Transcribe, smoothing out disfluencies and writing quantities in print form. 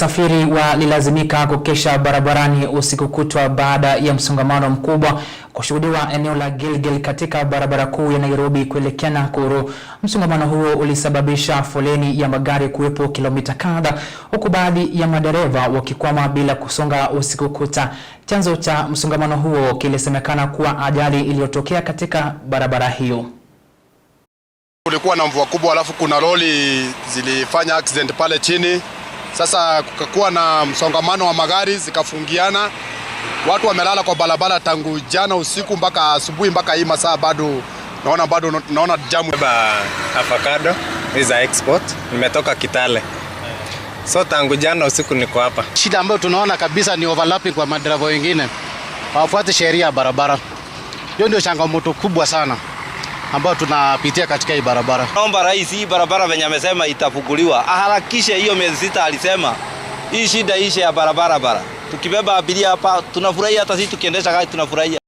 wasafiri walilazimika kukesha barabarani usiku kutwa baada ya msongamano mkubwa kushuhudiwa eneo la Gilgil katika barabara kuu ya Nairobi kuelekea Nakuru. Msongamano huo ulisababisha foleni ya magari kuwepo kilomita kadhaa, huku baadhi ya madereva wakikwama bila kusonga usiku kucha. Chanzo cha msongamano huo kilisemekana kuwa ajali iliyotokea katika barabara hiyo. Kulikuwa na mvua kubwa, alafu kuna lori zilifanya accident pale chini. Sasa kukakuwa na msongamano wa magari, zikafungiana. Watu wamelala kwa barabara tangu jana usiku mpaka asubuhi, mpaka hii masaa bado naona jamu. Avocado za export, nimetoka Kitale. So tangu jana usiku niko hapa. Shida ambayo tunaona kabisa ni overlapping kwa madereva wengine. Hawafuati sheria ya barabara. Hiyo ndio changamoto kubwa sana ambayo tunapitia katika hii barabara. Naomba rais, hii barabara venye amesema itafunguliwa, aharakishe hiyo miezi 6 alisema. Hii shida ishe ya barabara. Tukibeba abiria hapa tunafurahia, hata sisi tukiendesha gari tunafurahia.